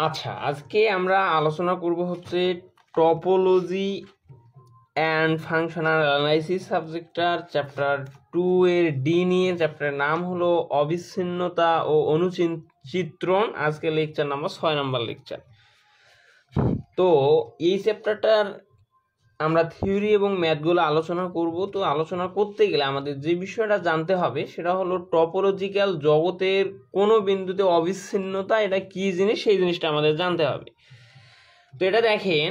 আচ্ছা, আজকে আমরা আলোচনা করব হচ্ছে টপোলজি অ্যান্ড ফাংশনাল অ্যানালাইসিস সাবজেক্টটার চ্যাপ্টার 2 এর ডি নিয়ে। চ্যাপ্টারের নাম হলো অবিচ্ছিন্নতা ও অনুচিত্রণ। আজকে লেকচার নাম্বার 6 নাম্বার লেকচার। তো এই চ্যাপ্টারটার আমরা থিওরি এবং ম্যাথগুলো আলোচনা করব। তো আলোচনা করতে গেলে আমাদের যে বিষয়টা জানতে হবে সেটা হলো টপোলজিক্যাল জগতের কোনো বিন্দুতে অবিচ্ছিন্নতা এটা কি জিনিস, সেই জিনিসটা আমাদের জানতে হবে। তো এটা দেখেন,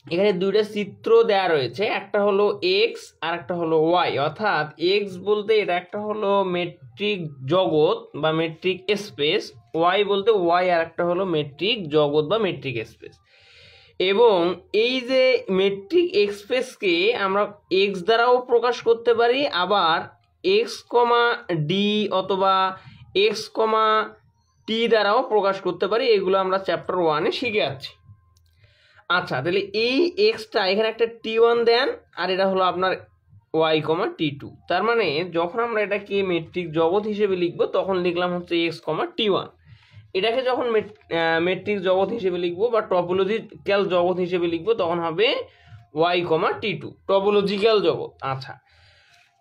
এখানে দুইটা চিত্র দেয়া রয়েছে, একটা হলো এক্স আর একটা হলো ওয়াই। অর্থাৎ এক্স বলতে এটা একটা হলো মেট্রিক জগৎ বা মেট্রিক স্পেস, ওয়াই বলতে ওয়াই আর একটা হলো মেট্রিক জগৎ বা মেট্রিক স্পেস। এবং এই যে মেট্রিক এক্সপ্রেসকে আমরা এক্স দ্বারাও প্রকাশ করতে পারি, আবার এক্স কমা ডি অথবা এক্স কমা টি দ্বারাও প্রকাশ করতে পারি। এগুলো আমরা চ্যাপ্টার 1-এ শিখে যাচ্ছি। আচ্ছা, তাহলে এই এক্সটা এখানে একটা টি1 দেন, আর এটা হলো আপনার ওয়াই কমা টি2। তার মানে যখন আমরা এটাকে মেট্রিক জগৎ হিসেবে লিখবো তখন লিখলাম হচ্ছে এক্স কমা টি1। এটাকে যখন মেট্রিক জগৎ হিসেবে লিখবো বা টপোলজিক্যাল জগৎ হিসেবে লিখবো তখন হবে ওয়াই কমা টি2, টপোলজিক্যাল জগৎ। আচ্ছা,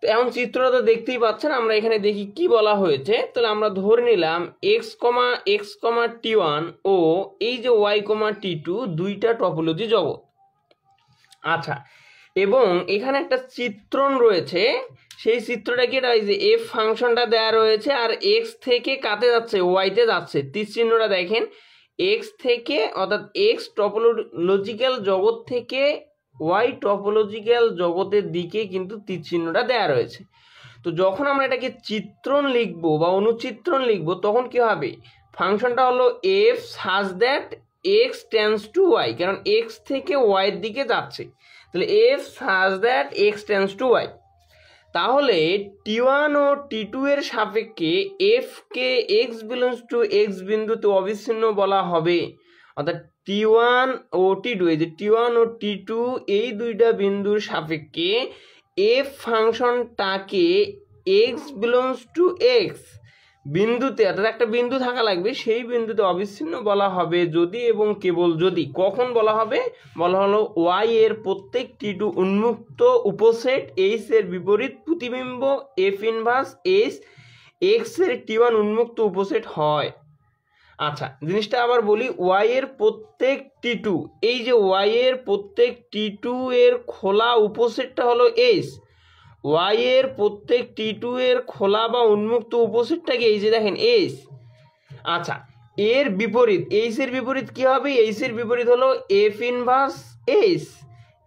তো এখন চিত্রটা তো দেখতেই পাচ্ছেন। আমরা এখানে দেখি কি বলা হয়েছে। তাহলে আমরা ধরে নিলাম এক্স কমা টি1 ও এই যে ওয়াই কমা টি2 দুইটা টপোলজি জগৎ। আচ্ছা, এবং এখানে একটা চিত্রণ রয়েছে। সেই চিত্রটা কি, এটা এই যে এফ ফাংশনটা দেয়া রয়েছে, আর এক্স থেকে কাতে যাচ্ছে, ওয়াইতে যাচ্ছে। তীর চিহ্নটা দেখেন, এক্স থেকে অর্থাৎ এক্স টপোলজিক্যাল জগৎ থেকে ওয়াই টপোলজিক্যাল জগতের দিকে কিন্তু তীর চিহ্নটা দেয়া রয়েছে। তো যখন আমরা এটাকে চিত্রণ লিখবো বা অনুচিত্রণ লিখবো তখন কি হবে, ফাংশনটা হলো F such that X tends to Y, কারণ এক্স থেকে ওয়াইয়ের দিকে যাচ্ছে। তাহলে F such that X tends to Y. তাহলে টি1 ও টি2 এর সাপেক্ষে এফ কে এক্স বিলংস টু এক্স বিন্দুতে অবিচ্ছিন্ন বলা হবে। অর্থাৎ টি1 ও টি2, এই যে টি1 ও টি2 এই দুইটা বিন্দুর সাপেক্ষে এফ ফাংশনটাকে এক্স বিলংস টু এক্স বিন্দুতে, অর্থাৎ একটা বিন্দু থাকা লাগবে, সেই বিন্দুতে অবিচ্ছিন্ন বলা হবে যদি এবং কেবল যদি। কখন বলা হবে, বলা হলো ওয়াই এর প্রত্যেক টি2 উন্মুক্ত উপসেট এইচ এর বিপরীত প্রতিবিম্ব এফ ইনভার্স এইচ এক্স এর টি1 উন্মুক্ত উপসেট হয়। আচ্ছা, জিনিসটা আবার বলি, ওয়াই এর প্রত্যেক টি2, এই যে ওয়াই এর প্রত্যেক টি2 এর খোলা উপসেটটা হলো এইচ। ওয়াই এর প্রত্যেক টি2 এর খোলা বা উন্মুক্ত উপসেটটাকে এই যে দেখেন এইচ। আচ্ছা, এর বিপরীত, এইচ এর বিপরীত কি হবে, এইচ এর বিপরীত হলো এফ ইনভার্স এইচ।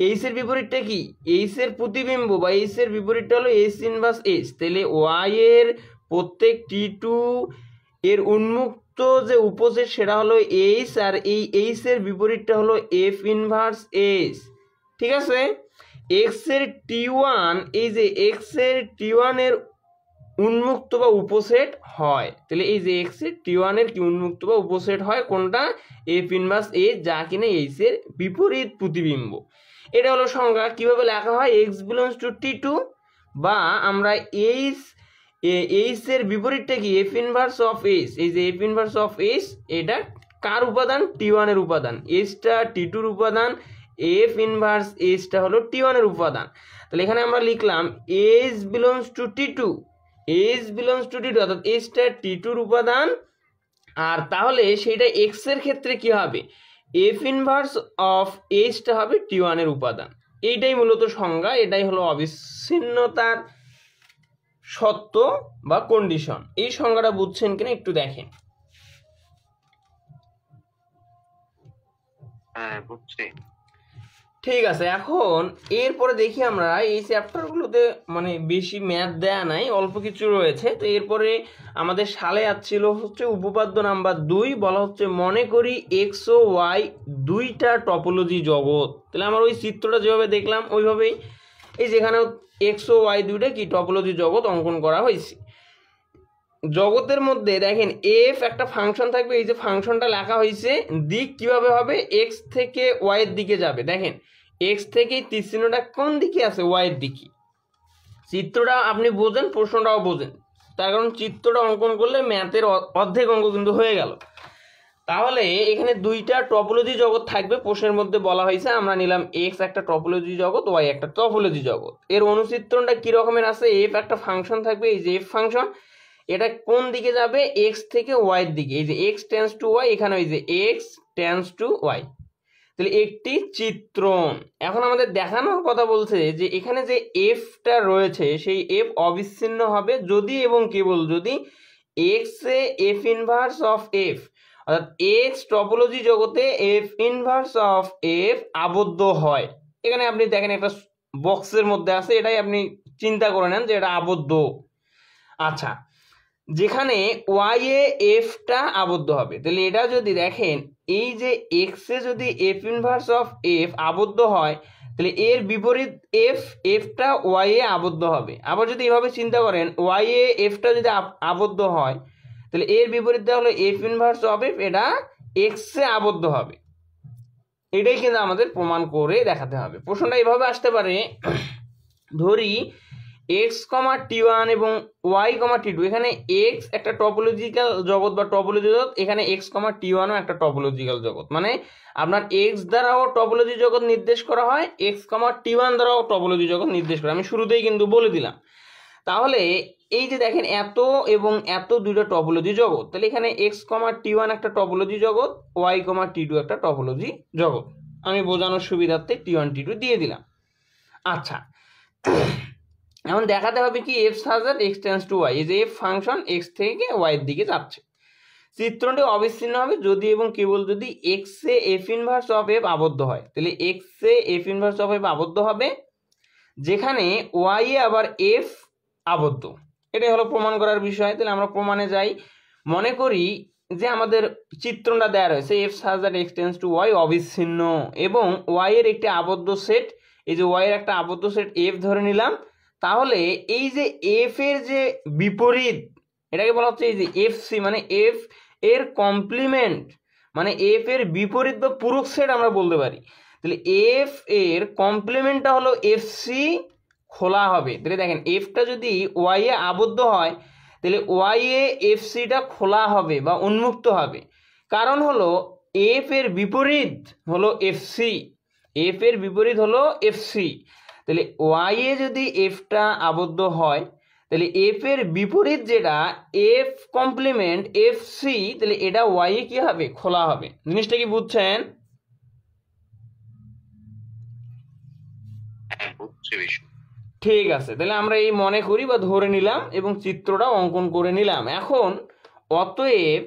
এইচ এর বিপরীতটা কি, এইচ এর প্রতিবিম্ব বা এইচ এর বিপরীতটা হলো এইচ ইনভার্স এইচ। তাহলে ওয়াই এর প্রত্যেক টি2 এর উন্মুক্ত যে উপসেট সেটা হলো এইচ, আর এই এইচ এর বিপরীতটা হলো এফ ইনভার্স এইচ। ঠিক আছে, এক্স এর টি1, এই যে এক্স এর টি1 এর উন্মুক্ত বা উপসেট হয়। তাহলে এই যে এক্স এর টি1 এর কি উন্মুক্ত বা উপসেট হয়, কোনটা, এফ ইনভার্স এইচ, যা কিনা এইচ এর বিপরীত প্রতিবিম্ব। এটা হলো সংজ্ঞা। কিভাবে লেখা হয়, এক্স বিলংস টু টি2, বা আমরা এইচ এর বিপরীতটা কি, এফ ইনভার্স অফ এইচ। এই যে এফ ইনভার্স অফ এইচ এটা কার উপাদান, টি1 এর উপাদান, এইচটা টি2 এর উপাদান, এফ ইনভার্স এইচটা হলো টি1 এর উপাদান। তাহলে এখানে আমরা লিখলাম H belongs to T two, H belongs to T two, অর্থাৎ এইচটা টি2 এর উপাদান। আর তাহলে সেইটা এক্স এর ক্ষেত্রে কি হবে, এফ ইনভার্স অফ এইচটা হবে টি1 এর উপাদান। এইটাই মূলত সংজ্ঞা, এটাই হলো অবিচ্ছিন্নতার সত্য বা কন্ডিশন। এই সংজ্ঞাটা বুঝছেন কিনা একটু দেখেন। হ্যাঁ, বুঝছি। ঠিক আছে, এখন এরপরে দেখি আমরা এই চ্যাপ্টারগুলোতে মানে বেশি ম্যাথ দেয়া নাই, অল্প কিছু রয়েছে। তো এরপরে আমাদের সালে আসছিল হচ্ছে উপপাদ্য নাম্বার 2, বলা হচ্ছে মনে করি এক্স ও ওয়াই দুইটা টপোলজি জগৎ। তাহলে আমার ওই চিত্রটা যেভাবে দেখলাম ওইভাবেই এই যেখানে এক্স ও ওয়াই দুইটা কি টপোলজি জগৎ অঙ্কন করা হয়েছে। জগতের মধ্যে দেখেন এফ একটা ফাংশন থাকবে, এই যে ফাংশনটা লেখা হয়েছে, দিক কিভাবে হবে, এক্স থেকে ওয়াই এর দিকে যাবে। দেখেন এক্স থেকে তীর চিহ্নটা কোন দিকে আছে, ওয়াই এর দিকে। চিত্রটা আপনি বোঝেন, প্রশ্নটাও বোঝেন, তার কারণ চিত্রটা অঙ্কন করলে ম্যাথের অর্ধেক অঙ্ক কিন্তু হয়ে গেল। তাহলে এখানে দুইটা টপোলজি জগৎ থাকবে, প্রশ্নের মধ্যে বলা হয়েছে আমরা নিলাম এক্স একটা টপোলজি জগৎ, ওয়াই একটা টপোলজি জগৎ। এর অনুচিত্রণটা কি রকমের আছে, এফ একটা ফাংশন থাকবে, এই যে এফ ফাংশন, এটা কোন দিকে যাবে, এক্স থেকে ওয়াই এর দিকে, এই যে এক্স টেন্স টু ওয়াই, এখানে ওই যে এক্স টেন্স টু ওয়াই, তাহলে একটি চিত্রণ। এখন আমাদের দেখানোর কথা বলছে যে এখানে যে এফটা রয়েছে সেই এফ অবিচ্ছিন্ন হবে যদি এবং কেবল যদি এক্স এ এফ ইনভার্স অফ এফ, অর্থাৎ এক্স টপোলজি জগতে এফ ইনভার্স অফ এফ আবদ্ধ হয়। এখানে আপনি দেখেন একটা বক্সের মধ্যে আছে, এটাই আপনি চিন্তা করে নেন যে এটা আবদ্ধ। আচ্ছা, যেখানে ওয়াই এ এফটা আবদ্ধ হবে, তাহলে এটা যদি দেখেন এই যে এক্স এ যদি এফ ইনভার্স অফ এফ আবদ্ধ হয়, তাহলে এর বিপরীত এফটা ওয়াই এ আবদ্ধ হবে। আবার যদি এভাবে চিন্তা করেন ওয়াই এ এফটা যদি আবদ্ধ হয়, তাহলে এর বিপরীতটা হলো এফ ইনভার্স অফ এফ, এটা এক্স এ আবদ্ধ হবে। এটাই কিন্তু আমাদের প্রমাণ করে দেখাতে হবে। প্রশ্নটা এইভাবে আসতে পারে, ধরি এক্স কমা টি ওয়ান এবং ওয়াই কমা টি টু, এখানে এক্স একটা টপোলজিক্যাল জগৎ বা টপোলজি জগৎ, এখানে এক্স কমা টি ওয়ানও একটা টপোলজিক্যাল জগৎ, মানে আপনার এক্স দ্বারাও টপোলজি জগৎ নির্দেশ করা হয়, এক্স কমা টি ওয়ান দ্বারাও টপোলজি জগৎ নির্দেশ করা, আমি শুরুতেই কিন্তু বলে দিলাম। তাহলে এই যে দেখেন এত এবং এত দুইটা টপোলজি জগৎ, তাহলে এখানে এক্স কমা টি ওয়ান একটা টপোলজি জগৎ, ওয়াই কমা টি টু একটা টপোলজি জগৎ, আমি বোঝানোর সুবিধার্থে টি ওয়ান টি টু দিয়ে দিলাম। আচ্ছা, এখন দেখাতে হবে কি এফ সাজার এক্স টেন্স টু ওয়াই, এই যে এফ ফাংশন এক্স থেকে ওয়াই এর দিকে যাচ্ছে। চিত্রটি অবিচ্ছিন্ন হবে যদি এবং কেবল যদি এক্স এ এফ ইনভার্স অফ এফ আবদ্ধ হয়, তাহলে এক্স এ এফ ইনভার্স অফ এফ আবদ্ধ হবে, যেখানে ওয়াই এ আবার এফ আবদ্ধ। এটাই হলো প্রমাণ করার বিষয়। তাহলে আমরা প্রমাণে যাই। মনে করি যে আমাদের চিত্রটা দেওয়া রয়েছে এফ সাজার এক্স টেন্স টু ওয়াই অবিচ্ছিন্ন এবং ওয়াই এর একটি আবদ্ধ সেট, এই যে ওয়াই এর একটা আবদ্ধ সেট এফ ধরে নিলাম। তাহলে এই যে এফ এর যে বিপরীত, এটাকে বলা হচ্ছে এই যে এফ সি, মানে এফ এর কমপ্লিমেন্ট, মানে এফ এর বিপরীত বা পূরক সেট আমরা বলতে পারি। তাহলে এফ এর কমপ্লিমেন্টটা হলো এফ সি খোলা হবে। তাহলে দেখেন এফটা যদি ওয়াই এ আবদ্ধ হয়, তাহলে ওয়াই এ এফ সিটা খোলা হবে বা উন্মুক্ত হবে। কারণ হলো এফ এর বিপরীত হলো এফ সি, এফ এর বিপরীত হলো এফ সি। তাহলে ওয়াই এ যদি এফটা আবদ্ধ হয়, তাহলে এফ এর বিপরীত যেটা এফ কমপ্লিমেন্ট এফ সি, তাহলে এটা ওয়াই এ কি হবে, খোলা হবে। জিনিসটা কি বুঝছেন? ঠিক আছে, তাহলে আমরা এই মনে করি বা ধরে নিলাম এবং চিত্রটা অঙ্কন করে নিলাম। এখন অতএব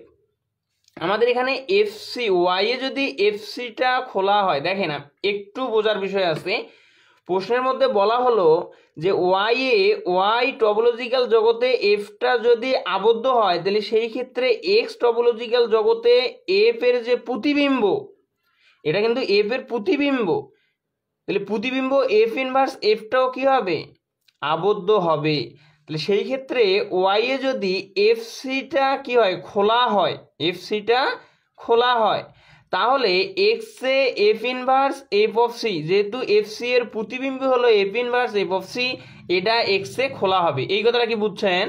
আমাদের এখানে এফ সি ওয়াই এ যদি এফ সিটা খোলা হয়, দেখেন একটু বোঝার বিষয় আছে। প্রশ্নের মধ্যে বলা হলো যে ওয়াই এ ওয়াই টপোলজিক্যাল জগতে এফটা যদি আবদ্ধ হয়, তাহলে সেই ক্ষেত্রে এক্স টপোলজিক্যাল জগতে এফ এর যে প্রতিবিম্ব, এটা কিন্তু এফ এর প্রতিবিম্ব, তাহলে প্রতিবিম্ব এফ ইনভার্স এফটাও কি হবে, আবদ্ধ হবে। তাহলে সেই ক্ষেত্রে ওয়াই এ যদি এফ সিটা কি হয়, খোলা হয়, এফ সিটা খোলা হয়, তাহলে এক্স এ F inverse F of C, যেহেতু এফ সি এর প্রতিবিম্ব হলো F inverse F of C, এটা এক্স এ খোলা হবে। এই কথাটা কি বুঝছেন?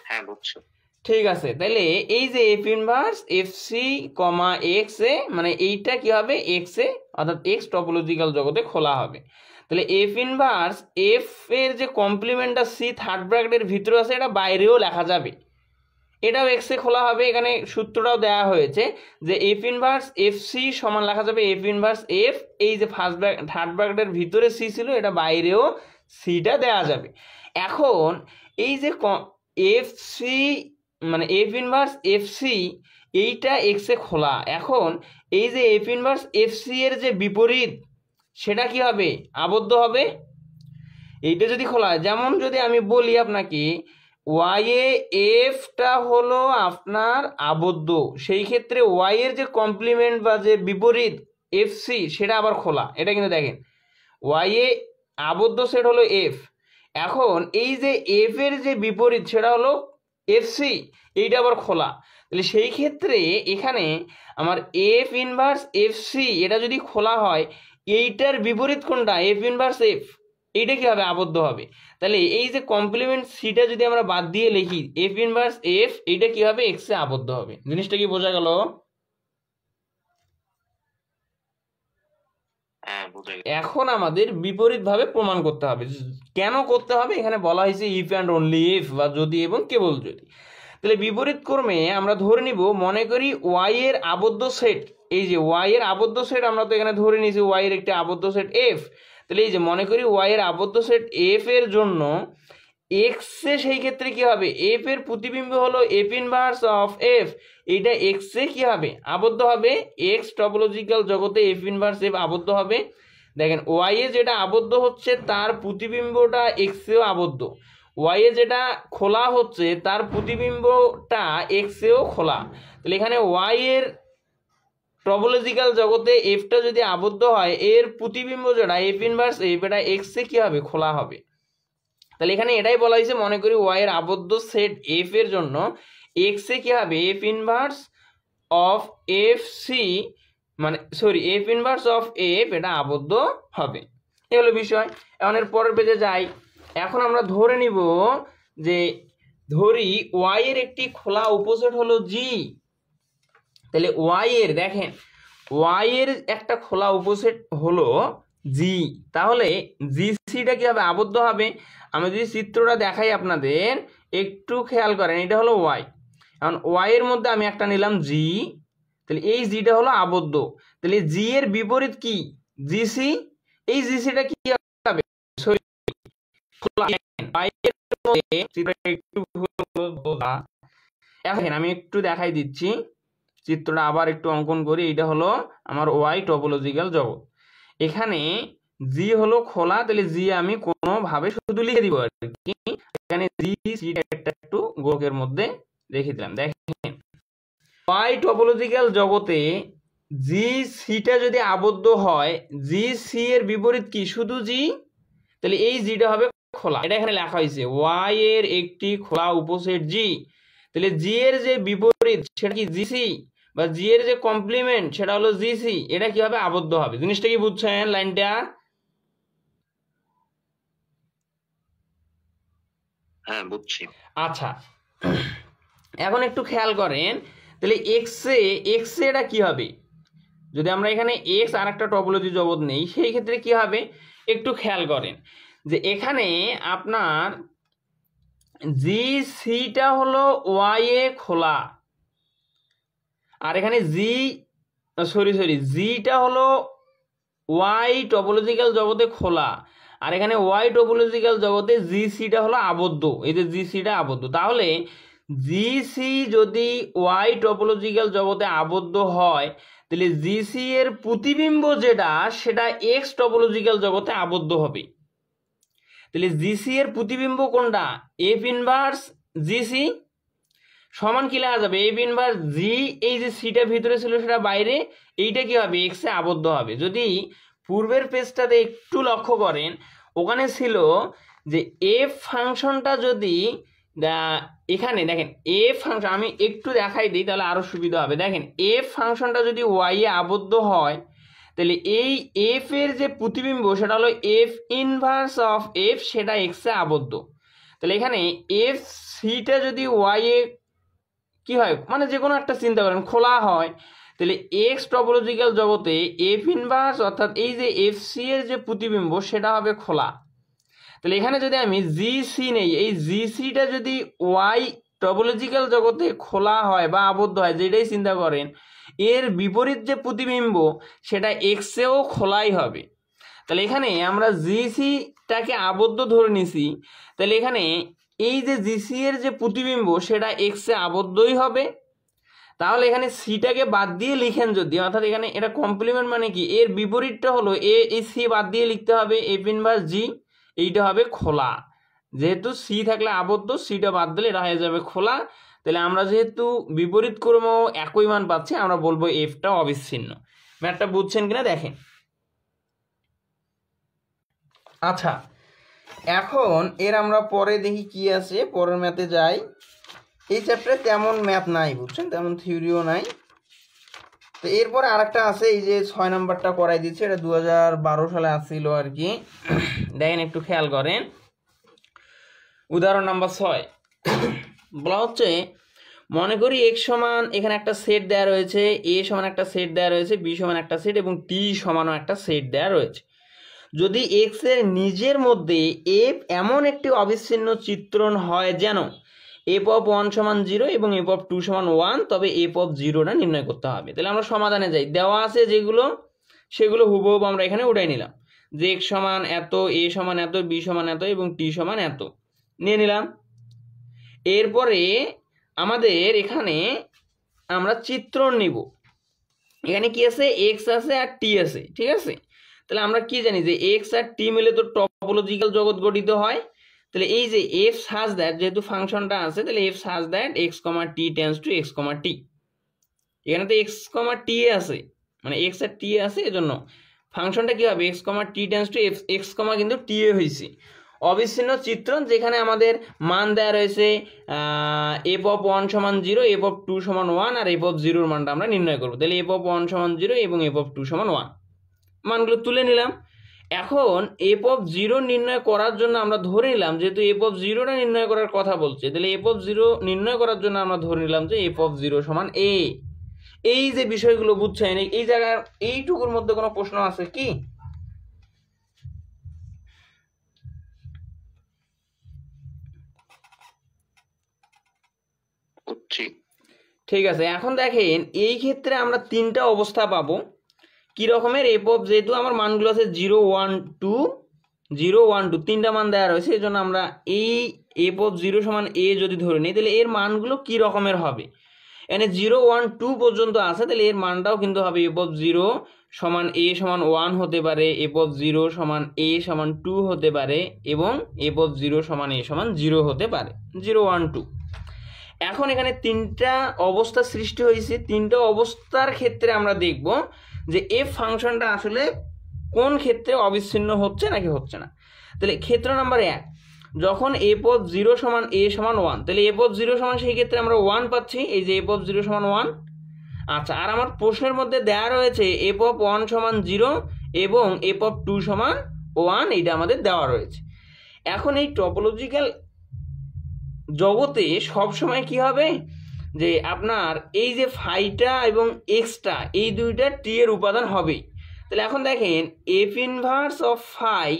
হ্যাঁ বুঝছো। ঠিক আছে, তাহলে এই যে F inverse F c comma x এ, মানে এইটা কি হবে, এক্স এ অর্থাৎ এক্স টপোলজিক্যাল জগতে খোলা হবে। তাহলে এফ ইনভার্স এফ এর যে কমপ্লিমেন্টটা সি থার্ড ব্র্যাকেটের ভিতরে আছে, এটা বাইরেও লেখা যাবে, এটাও এক্স এ খোলা হবে। এখানে সূত্রটাও দেওয়া হয়েছে যে এফ ইনভার্স এফ সি সমান লেখা যাবে এফ ইনভার্স এফ, এই যে ফার্স্ট ব্র্যাকেট থার্ড ব্র্যাকেটের ভিতরে সি ছিল, এটা বাইরেও সিটা দেওয়া যাবে। এখন এই যে এফ সি মানে এফ ইনভার্স এফ সি, এইটা এক্স এ খোলা। এখন এই যে এফ ইনভার্স এফ সি এর যে বিপরীত, সেটা কি হবে, আবদ্ধ হবে। এইটা যদি খোলা হয়, যেমন যদি আমি বলি আপনাকে ওয়াই এ এফটা হলো আপনার আবদ্ধ, সেই ক্ষেত্রে ওয়াই এর যে কমপ্লিমেন্ট বা যে বিপরীত এফ সি, সেটা আবার খোলা। এটা কিন্তু দেখেন ওয়াই এ আবদ্ধ সেট হলো এফ, এখন এই যে এফ এর যে বিপরীত সেটা হলো এফ সি, এইটা আবার খোলা। তাহলে সেই ক্ষেত্রে এখানে আমার এফ ইনভার্স এফ সি এটা যদি খোলা হয়, এইটার বিপরীত কোনটা, এফ ইনভার্স এফ, এইটা কি হবে আবদ্ধ হবে। তাহলে এই যে কমপ্লিমেন্ট সিটা যদি আমরা বাদ দিয়ে লিখি এফ ইনভার্স এফ, এইটা কি হবে এক্স এ আবদ্ধ হবে। জিনিসটা কি বোঝা গেল? এখন আমাদের বিপরীত ভাবে প্রমাণ করতে হবে। কেন করতে হবে? এখানে বলা হয়েছে ইফ অ্যান্ড অনলি ইফ, বা যদি এবং কেবল যদি। তাহলে বিপরীত ক্রমে আমরা ধরে নিব, মনে করি ওয়াই এর আবদ্ধ সেট, এই যে ওয়াই এর আবদ্ধ সেট আমরা তো এখানে ধরে নিয়েছি ওয়াই এর একটি আবদ্ধ সেট এফ। তাহলে এই যে মনে করি ওয়াই এর আবদ্ধ সেট এফ এর জন্য এক্স এ সেই ক্ষেত্রে কি হবে, এফ এর প্রতিবিম্ব হলো এফ ইনভার্স অফ এফ, এইটা এক্স এ কি হবে আবদ্ধ হবে। এক্স টপোলজিক্যাল জগতে এফ ইনভার্স এফ আবদ্ধ হবে। দেখেন ওয়াই এ যেটা আবদ্ধ হচ্ছে তার প্রতিবিম্বটা এক্স এও আবদ্ধ, ওয়াই এ যেটা খোলা হচ্ছে তার প্রতিবিম্বটা এক্স এও খোলা। তাহলে এখানে ওয়াই এর টপোলজিক্যাল জগতে এফটা যদি আবদ্ধ হয়, এর প্রতিবিম্ব যেটা এফ ইনভার্স এফ, এটা এক্স এ কি হবে খোলা হবে। তাহলে এখানে এটাই বলা হয়েছে, মনে করি ওয়াই এর আবদ্ধ সেট এফ এর জন্য এক্স এ কি হবে F inverse of F C, মানে sorry F inverse of F, এটা আবদ্ধ হবে। এ হলো বিষয়। এখন এর পরের পেজে যাই। এখন আমরা ধরে নিব যে ধরি ওয়াই এর একটি খোলা উপসেট হলো জি। তাহলে ওয়াই এর দেখেন ওয়াই এর একটা খোলা উপসেট হলো জি, তাহলে জি সিটা কি হবে আবদ্ধ হবে। আমি যদি চিত্রটা দেখাই আপনাদের একটু খেয়াল করেন, এটা হলো ওয়াই, এখন ওয়াই এর মধ্যে আমি একটা নিলাম জি, তাহলে এই জিটা হলো আবদ্ধ। তাহলে জি এর বিপরীত কি জিসি, এই জিসিটা কি হবে এখন আমি একটু দেখাই দিচ্ছি, চিত্রটা আবার একটু অঙ্কন করি। এইটা হলো আমার ওয়াই টপোলজিক্যাল জগৎ, এখানে জি হলো খোলা, তাহলে জি আমি কোনোভাবে শুধু লিখে দিব আর কি, এখানে জি সিটা একটু গোলকের মধ্যে রেখে দিলাম। দেখেন ওয়াই টপোলজিক্যাল জগতে জি সিটা যদি আবদ্ধ হয়, জি সি এর বিপরীত কি শুধু জি, তাহলে এই জিটা হবে খোলা। এটা এখানে লেখা হয়েছে ওয়াই এর একটি খোলা উপসেট জি, তাহলে জি এর যে বিপরীত সেটা কি জিসি, বা জি এর যে কমপ্লিমেন্ট সেটা হলো জিসি, এটা কি হবে আবদ্ধ হবে। জিনিসটা কি বুঝছেন লাইনটা? হ্যাঁ বুঝছি। আচ্ছা এখন একটু খেয়াল করেন, তাহলে এক্স এ এটা কি হবে, যদি আমরা এখানে এক্স আর একটা টপোলজি জগৎ নেই সেই ক্ষেত্রে কি হবে একটু খেয়াল করেন, যে এখানে আপনার জি সিটা হলো ওয়াই এ খোলা, আর এখানে জিটা হলো ওয়াই টপোলজিক্যাল জগতে খোলা, আর এখানে ওয়াই টপোলজিক্যাল জগতে জি সিটা হলো আবদ্ধ, এই যে জি সিটা আবদ্ধ। তাহলে জি সি যদি ওয়াই টপোলজিক্যাল জগতে আবদ্ধ হয়, তাহলে জি সি এর প্রতিবিম্ব যেটা সেটা এক্স টপোলজিক্যাল জগতে আবদ্ধ হবে। তাহলে জি সি এর প্রতিবিম্ব কোনটা এফ ইনভার্স জি সি সমান কি লেখা যাবে এফ ইনভার্স জি, এই যে সিটা ভিতরে ছিল সেটা বাইরে, এইটা কি হবে এক্স এ আবদ্ধ হবে। যদি পূর্বের পেজটাতে একটু লক্ষ্য করেন, ওখানে ছিল যে এফ ফাংশনটা যদি এখানে দেখেন এফ ফাংশন, আমি একটু দেখাই দিই তাহলে আরো সুবিধা হবে। দেখেন এফ ফাংশনটা যদি ওয়াই এ আবদ্ধ হয়, তাহলে এই এফ এর যে প্রতিবিম্ব সেটা হলো এফ ইনভার্স অফ এফ, সেটা এক্স এ আবদ্ধ। তাহলে এখানে এফ সিটা যদি ওয়াই এ কি হয়, মানে যে কোনো একটা চিন্তা করেন খোলা হয়, তাহলে এক্স টপোলজিক্যাল জগতে এফ ইনভার্স অর্থাৎ এই যে এফ সি এর যে প্রতিবিম্ব সেটা হবে খোলা। তাহলে এখানে যদি আমি জি সি নেই, এই জি সিটা যদি ওয়াই টপোলজিক্যাল জগতে খোলা হয় বা আবদ্ধ হয়, যেটাই চিন্তা করেন, এর বিপরীত যে প্রতিবিম্ব সেটা এক্স এও খোলাই হবে। তাহলে এখানে আমরা জি সিটাকে আবদ্ধ ধরে নিছি, তাহলে এখানে এই যে জিসি এর যে প্রতিবিম্ব সেটা এক্স এ আবদ্ধই হবে। তাহলে এখানে সিটাকে বাদ দিয়ে লিখেন যদি, অর্থাৎ এখানে এটা কমপ্লিমেন্ট মানে কি এর বিপরীতটা হলো এই সি বাদ দিয়ে লিখতে হবে এফ ইনভার্স জি, এইটা হবে খোলা। যেহেতু সি থাকলে আবদ্ধ, সিটা বাদ দিলে এটা হয়ে যাবে খোলা। তাহলে আমরা যেহেতু বিপরীত ক্রমেও একই মান পাচ্ছি, আমরা বলবো এফটা অবিচ্ছিন্ন। ম্যাথটা বুঝছেন কিনা দেখেন। আচ্ছা এখন এর আমরা পরে দেখি কি আছে, পরের ম্যাথে যাই। এই চ্যাপ্টারে তেমন ম্যাথ নাই বুঝছেন, তেমন থিওরিও নাই। তো এরপরে আরেকটা আছে, এই যে 6 নাম্বারটা করাই দিচ্ছে, এটা 2012 সালে আসছিল আর কি। দেখেন একটু খেয়াল করেন, উদাহরণ নাম্বার 6 বলা হচ্ছে মনে করি x সমান এখানে একটা সেট দেওয়া রয়েছে, a সমান একটা সেট দেওয়া রয়েছে, b সমান একটা সেট এবং t সমানও একটা সেট দেওয়া রয়েছে। যদি x এর নিজের মধ্যে f এমন একটি অবিচ্ছিন্ন চিত্রণ হয় যেন f অফ 1 সমান 0 এবং f অফ 2 সমান 1, তবে f অফ 0টা নির্ণয় করতে হবে। তাহলে আমরা সমাধানে যাই, দেওয়া আছে যেগুলো সেগুলো হুবহু আমরা এখানে উঠাই নিলাম, যে x সমান এত, a সমান এত, b সমান এত এবং t সমান এত নিয়ে নিলাম। এরপরে আমাদের এখানে আমরা চিত্রণ নিব, এখানে কি আছে, x আছে আর t আছে, ঠিক আছে। তাহলে আমরা কি জানি যে x আর t মিলে তো টপোলজিক্যাল জগৎ গঠিত হয়। তাহলে এই যে f সাজ দ্যাট, যেহেতু ফাংশনটা আছে, তাহলে f such that x, t tends to x, t, এখানে তো x, t আছে, মানে x আর t আছে, এজন্য ফাংশনটা কি হবে, x, t tends to x, কিন্তু t এ হয়েছে অবিচ্ছিন্ন চিত্রণ, যেখানে আমাদের মান দেওয়া রয়েছে f অফ 1 সমান 0, f অফ 2 সমান 1 আর f অফ 0 এর মানটা আমরা নির্ণয় করব। তাহলে f অফ 1 সমান 0 এবং f অফ 2 সমান 1 মানগুলো তুলে নিলাম। এখন f অফ 0 নির্ণয় করার জন্য আমরা ধরে নিলাম, যেহেতু f অফ 0টা নির্ণয় করার কথা বলছে, তাহলে f অফ 0 নির্ণয় করার জন্য আমরা ধরে নিলাম যে f অফ 0 সমান a। এই যে বিষয়গুলো বুঝছেন, এই জায়গার এইটুকুর মধ্যে কোনো প্রশ্ন আছে কি? ঠিক আছে, এখন দেখেন এই ক্ষেত্রে আমরা তিনটা অবস্থা পাবো। কি রকমের, f অফ, যেহেতু আমার মানগুলো আছে 0, 1, 2, 0, 1, 2 তিনটা মান দেওয়া রয়েছে, এই জন্য আমরা এই f অফ 0 সমান a যদি ধরে নিই, তাহলে এর মানগুলো কি রকমের হবে। এখানে 0, 1, 2 পর্যন্ত আছে, তাহলে এর মানটাও কিন্তু হবে f অফ 0 সমান a সমান 1 হতে পারে, f অফ 0 সমান a সমান 2 হতে পারে এবং f অফ 0 সমান a সমান 0 হতে পারে, 0, 1, 2। এখন এখানে তিনটা অবস্থা সৃষ্টি হয়েছে, তিনটা অবস্থার ক্ষেত্রে আমরা দেখব যে f ফাংশনটা আসলে কোন ক্ষেত্রে অবিচ্ছিন্ন হচ্ছে নাকি হচ্ছে না। তাহলে ক্ষেত্র নাম্বার 1, যখন f অফ 0 সমান a সমান 1, তাহলে f অফ 0 সমান সেই ক্ষেত্রে আমরা 1 পাচ্ছি, এই যে f অফ 0 সমান 1। আচ্ছা, আর আমার প্রশ্নের মধ্যে দেওয়া রয়েছে f অফ 1 সমান 0 এবং f অফ 2 সমান 1, এইটা আমাদের দেওয়া রয়েছে। এখন এই টপোলজিক্যাল জগতে সবসময় কি হবে যে আপনার এই যে ফাইটা এবং এক্সটা, এই দুইটা টি এর উপাদান হবে। তাহলে এখন দেখেন এফ ইনভার্স অফ ফাই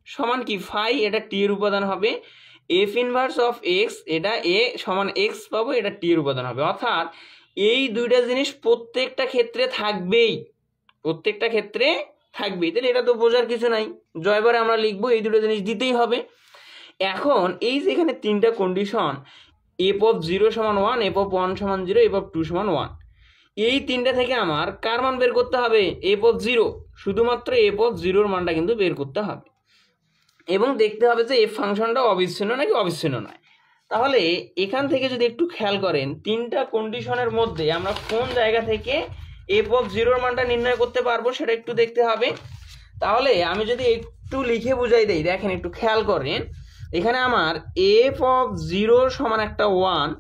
সমান কি, ফাই এটা টি এর উপাদান হবে, এফ ইনভার্স অফ এক্স এটা এ সমান এক্স পাবো, এটা টি এর উপাদান হবে। অর্থাৎ এই দুইটা জিনিস প্রত্যেকটা ক্ষেত্রে থাকবেই, প্রত্যেকটা ক্ষেত্রে থাকবেই। তাহলে এটা তো বোঝার কিছু নাই, জয়বারে আমরা লিখবো এই দুটো জিনিস দিতেই হবে। এখন এই যে এখানে তিনটা কন্ডিশন, f অফ 0 সমান 1, f অফ 1 সমান 0, f অফ 2 সমান 1, এই তিনটা থেকে আমার কার মান বের করতে হবে, f অফ 0, শুধুমাত্র f অফ 0 এর মানটা কিন্তু বের করতে হবে এবং দেখতে হবে যে f ফাংশনটা অবিচ্ছিন্ন নাকি অবিচ্ছিন্ন নয়। তাহলে এখান থেকে যদি একটু খেয়াল করেন, তিনটা কন্ডিশনের মধ্যে আমরা কোন জায়গা থেকে f অফ 0 এর মানটা নির্ণয় করতে পারবো সেটা একটু দেখতে হবে। তাহলে আমি যদি একটু লিখে বুঝাই দেই, দেখেন একটু খেয়াল করেন, এখানে আমার f অফ 0 সমান একটা 1,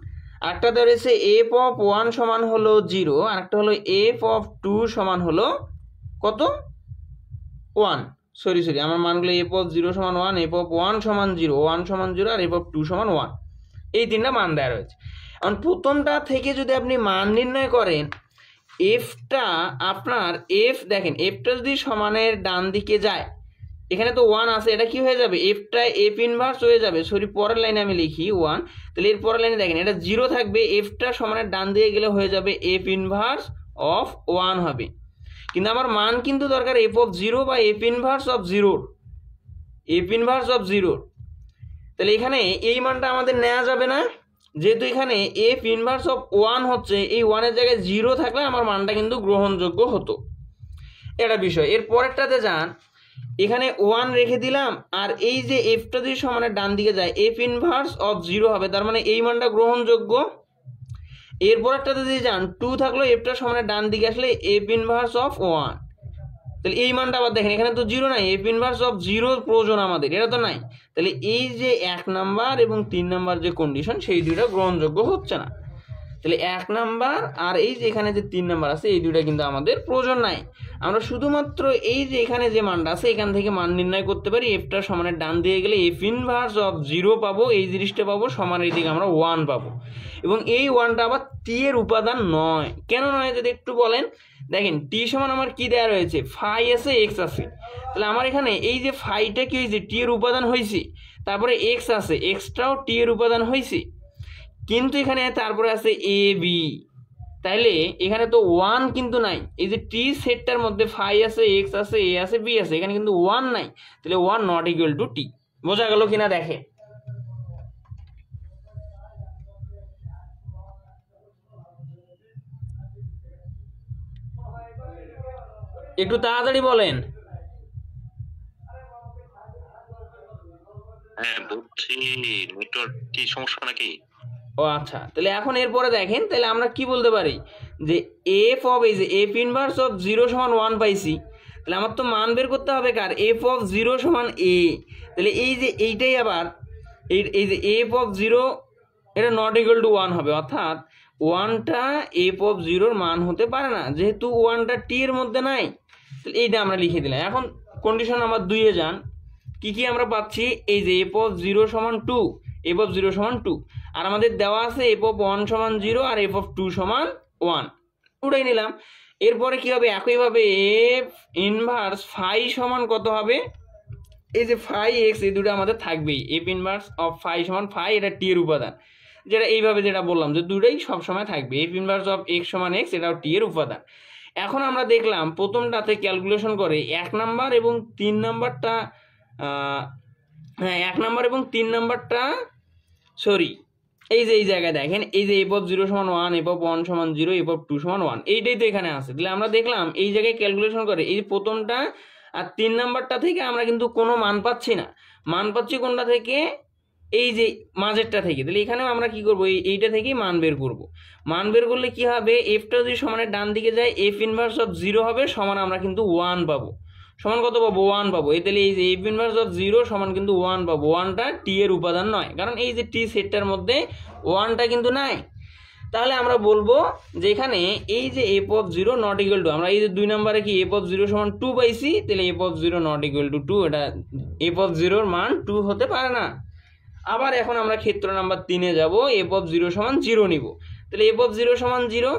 আরেকটা ধরেছে f অফ 1 সমান হলো 0, আর একটা হলো f অফ 2 সমান হলো কত, 1। সরি আমার মানগুলো f অফ 0 সমান 1, f অফ 1 সমান 0, 1 সমান 0 আর f অফ 2 সমান 1, এই তিনটা মান দেওয়া রয়েছে। এখন প্রথমটা থেকে যদি আপনি মান নির্ণয় করেন, এফটা আপনার দেখেন এফটা যদি সমানের ডান দিকে যায়, এখানে তো 1 আছে, এটা কি হয়ে যাবে, এফটা এফ ইনভার্স হয়ে যাবে, সরি পরের লাইনে আমি লিখি 1, তাহলে এর পরের লাইনে দেখেন এটা 0 থাকবে, এফটা সমানের ডান দিকে গেলে হয়ে যাবে এফ ইনভার্স অফ 1 হবে। কিন্তু আমার মান কিন্তু দরকার এফ অফ 0 বা F inverse of 0, F inverse of 0। তাহলে এখানে এই মানটা আমাদের নেওয়া যাবে না, যেহেতু এখানে এফ ইনভার্স অফ 1 হচ্ছে, এই 1 এর জায়গায় 0 থাকলে আমার মানটা কিন্তু গ্রহণযোগ্য হতো, এটা বিষয়। এর পরেরটাতে যান, এখানে 1 রেখে দিলাম, আর এই যে এফটা যদি সমানের ডান দিকে যায় এফ ইনভার্স অফ 0 হবে, তার মানে এই মানটা গ্রহণযোগ্য। এরপর একটাতে যদি যান 2 থাকলো, এফটা সমানের ডান দিকে আসলে এফ ইনভার্স অফ 1, তাহলে এই মানটা আবার দেখেন এখানে তো 0 নাই, এফ ইনভার্স অফ 0 প্রয়োজন আমাদের, এটা তো নাই। তাহলে এই যে 1 নাম্বার এবং 3 নাম্বার যে কন্ডিশন, সেই দুইটা গ্রহণযোগ্য হচ্ছে না। তাহলে 1 নাম্বার আর এই যে এখানে যে 3 নাম্বার আছে এই দুইটা কিন্তু আমাদের প্রয়োজন নাই। আমরা শুধুমাত্র এই যে এখানে যে মানটা আছে এখান থেকে মান নির্ণয় করতে পারি। এফটার সমানের ডান দিয়ে গেলে এফ ইনভার্স অফ 0 পাবো, এই জিনিসটা পাবো, সমান এই দিকে আমরা 1 পাবো। এবং এই 1টা আবার টি এর উপাদান নয়। কেন নয় যদি একটু বলেন। দেখেন টি সমান আমার কি দেওয়া রয়েছে, ফাই আছে, এক্স আছে। তাহলে আমার এখানে এই যে ফাইটা কি হয়েছে, টি এর উপাদান হয়েছে, তারপরে এক্স আছে, এক্সটাও টি এর উপাদান হয়েছে, কিন্তু এখানে তারপরে আছে এ বি। তাইলে এখানে তো 1 কিন্তু নাই। এই যে টি সেটটার মধ্যে ফাই আছে, এক্স আছে, এ আছে, বি আছে, এখানে কিন্তু 1 নাই। তাহলে 1 নট ইকুয়াল টু টি। বোঝা গেল কিনা দেখে। একটু তাড়াতাড়ি বলেন। হ্যাঁ বুঝছি, নেটওয়ার্ক কি সমস্যা নাকি? ও আচ্ছা, তাহলে এখন এরপরে দেখেন, তাহলে আমরা কি বলতে পারি যে এফ অফ এই যে এফ ইনভার্স অফ 0 সমান 1 পাইছি। তাহলে আমার তো মান বের করতে হবে কার, এফ অফ 0 সমান এ। তাহলে এই যে এইটাই আবার এই যে এফ অফ 0 এটা নট ইকুয়াল টু 1 হবে, অর্থাৎ 1টা এফ অফ 0 মান হতে পারে না, যেহেতু 1টা টি এর মধ্যে নাই। তাহলে এইটা আমরা লিখে দিলাম। এখন কন্ডিশন নাম্বার 2 এ যান। কি কি আমরা পাচ্ছি, এই যে এফ অফ 0 সমান 2, এফ অফ 0 সমান 2, আর আমাদের দেওয়া আছে এফ অফ 1 সমান 0 আর এফ অফ 2 সমান 1, উঠাই নিলাম। এরপরে কি হবে, একইভাবে এফ ইনভার্স ফাই সমান কত হবে, এই যে ফাই এক্স, এই দুটো আমাদের থাকবেই। এফ ইনভার্স অফ ফাই সমান ফাই, এটা টি এর উপাদান, যেটা এইভাবে যেটা বললাম যে দুটোই সবসময় থাকবে। এফ ইনভার্স অফ এক্স সমান এক্স, এটাও টি এর উপাদান। এখন আমরা দেখলাম প্রথমটাতে ক্যালকুলেশন করে 1 নাম্বার এবং 3 নাম্বারটা, হ্যাঁ 1 নাম্বার এবং 3 নাম্বারটা, সরি এই যে এই জায়গায় দেখেন, এই যে এফ অফ 0 সমান 1, এফ অফ 1 সমান 0, এফ অফ 2 সমান 1, এইটাই তো এখানে আছে। তাহলে আমরা দেখলাম এই জায়গায় ক্যালকুলেশন করে এই যে প্রথমটা আর 3 নাম্বারটা থেকে আমরা কিন্তু কোনো মান পাচ্ছি না। মান পাচ্ছি কোনটা থেকে, এই যে মাঝেরটা থেকে। তাহলে এখানেও আমরা কি করব, এইটা থেকেই মান বের করব। মান বের করলে কি হবে, এফটা যদি সমানের ডান দিকে যায় এফ ইনভার্স অফ 0 হবে, সমান আমরা কিন্তু 1 পাবো। সমান কত পাবো, 1 পাবো। এই তাহলে এই যে এফ ইনভার্স অফ 0 সমান কিন্তু 1 পাবো। 1টা টি এর উপাদান নয়, কারণ এই যে টি সেটটার মধ্যে 1টা কিন্তু নাই। তাহলে আমরা বলবো যে এখানে এই যে F of 0 not equal to, আমরা এই যে 2 নম্বরে কি এফ অফ 0 সমান 2 পাইছি, তাহলে F of 0 not equal to 2, এটা এফ অফ 0 এর মান 2 হতে পারে না। আবার এখন আমরা ক্ষেত্র নাম্বার 3 এ যাব, এফ অফ 0 সমান 0 নিব। তাহলে এফ অফ 0 সমান 0,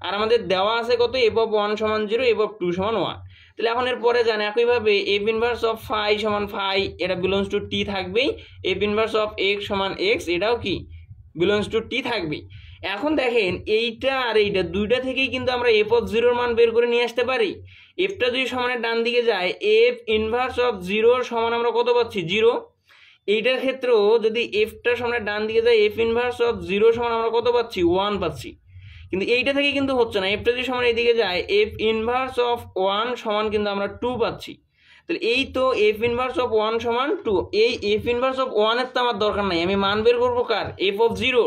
আর আমাদের দেওয়া আছে কত, এফ অফ 1 সমান 0, এফ অফ 2 সমান 1। তাহলে এখন এর পরে জানি একইভাবে এফ ইনভার্স অফ ফাই সমান ফাই, এটা বিলংস টু টি থাকবেই। এফ ইনভার্স অফ এক্স সমান এক্স, এটাও কি বিলংস টু টি থাকবেই। এখন দেখেন এইটা আর এইটা দুইটা থেকেই কিন্তু আমরা এফ অফ 0 এর মান বের করে নিয়ে আসতে পারি। এফটা যদি সমানের ডান দিকে যায়, এফ ইনভার্স অফ 0 সমান আমরা কত পাচ্ছি, 0। এইটার ক্ষেত্রেও যদি এফটার সমানের ডান দিকে যায়, এফ ইনভার্স অফ 0 সমান আমরা কত পাচ্ছি, 1 পাচ্ছি। কিন্তু এইটা থেকে কিন্তু হচ্ছে না, এফটা যদি সমান এইদিকে যায়, এফ ইনভার্স অফ 1 সমান কিন্তু আমরা 2 পাচ্ছি। তাহলে এই তো এফ ইনভার্স অফ 1 সমান 2, এই এফ ইনভার্স অফ 1 এর তো আমার দরকার নাই, আমি মান বের করবো কার, এফ অফ 0।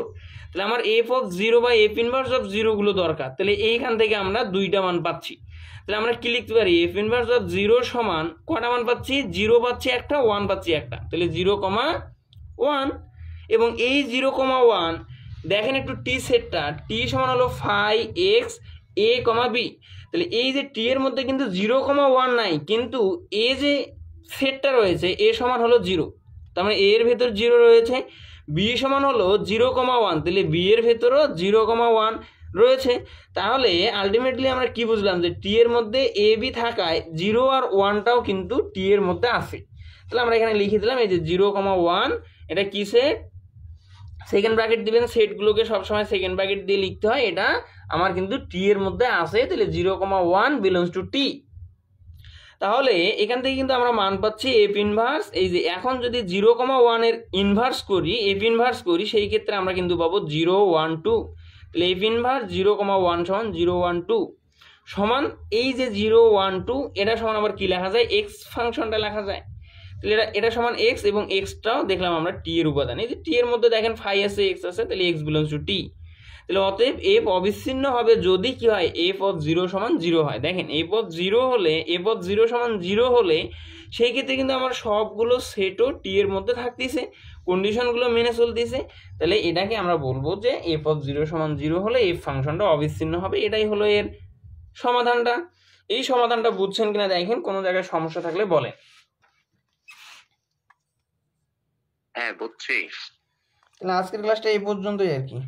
তাহলে আমার এফ অফ 0 বা এফ ইনভার্স অফ 0 গুলো দরকার। তাহলে এইখান থেকে আমরা দুইটা মান পাচ্ছি। তাহলে আমরা কি লিখতে পারি, এফ ইনভার্স অফ 0 সমান কটা মান পাচ্ছি, 0 পাচ্ছি একটা, 1 পাচ্ছি একটা, তাহলে 0,1। এবং এই 0,1 দেখেন একটু টি সেটটা, টি সমান হলো ফাই এক্স এ কমা বি। তাহলে এই যে টি এর মধ্যে কিন্তু 0,1 নাই, কিন্তু এ যে সেটটা রয়েছে এ সমান হলো 0, তার মানে এ এর ভেতর 0 রয়েছে। বি সমান হলো 0,1, তাহলে বি এর ভেতরও 0,1 রয়েছে। তাহলে আলটিমেটলি আমরা কি বুঝলাম, যে টি এর মধ্যে এ বি থাকায় 0 আর 1টাও কিন্তু টি এর মধ্যে আছে। তাহলে আমরা এখানে লিখে দিলাম এই যে 0,1, এটা কি সেট, সেকেন্ড ব্র্যাকেট দিবেন, সেটগুলোকে সবসময় সেকেন্ড ব্র্যাকেট দিয়ে লিখতে হয়, এটা আমার কিন্তু টি এর মধ্যে আছে। তাহলে 0,1 বিলংস টু টি। তাহলে এখান থেকে কিন্তু আমরা মান পাচ্ছি এফ ইনভার্স, এই যে এখন যদি 0,1 এর ইনভার্স করি, এফ ইনভার্স করি, সেই ক্ষেত্রে আমরা কিন্তু পাবো 0,1,2। তাহলে এফ ইনভার্স 0,1 সমান 0,1,2 সমান এই যে 0,1,2, এটা সমান আবার কি লেখা যায়, এক্স ফাংশনটা লেখা যায়। তাহলে এটা সমান এক্স, এবং এক্সটাও দেখলাম আমরা টি এর উপাদান। এই যে টি এর মধ্যে দেখেন ফাই আছে, এক্স আছে, তাহলে এক্স বিলংস টু টি। তাহলে অতএব এফ অবিচ্ছিন্ন হবে যদি কি হয়, এফ অফ 0 সমান 0 হয়। দেখেন এফ অফ 0 হলে, এফ অফ 0 সমান 0 হলে সেই ক্ষেত্রে কিন্তু আমার সবগুলো সেটও টি এর মধ্যে থাকতেছে, কন্ডিশনগুলো মেনে চলতেছে। তাহলে এটাকে আমরা বলবো যে এফ অফ 0 সমান 0 হলে এফ ফাংশনটা অবিচ্ছিন্ন হবে। এটাই হলো এর সমাধানটা। এই সমাধানটা বুঝছেন কিনা দেখেন, কোনো জায়গায় সমস্যা থাকলে বলেন। হ্যাঁ বুঝছি। তাহলে আজকের ক্লাসটা এই পর্যন্তই আর কি।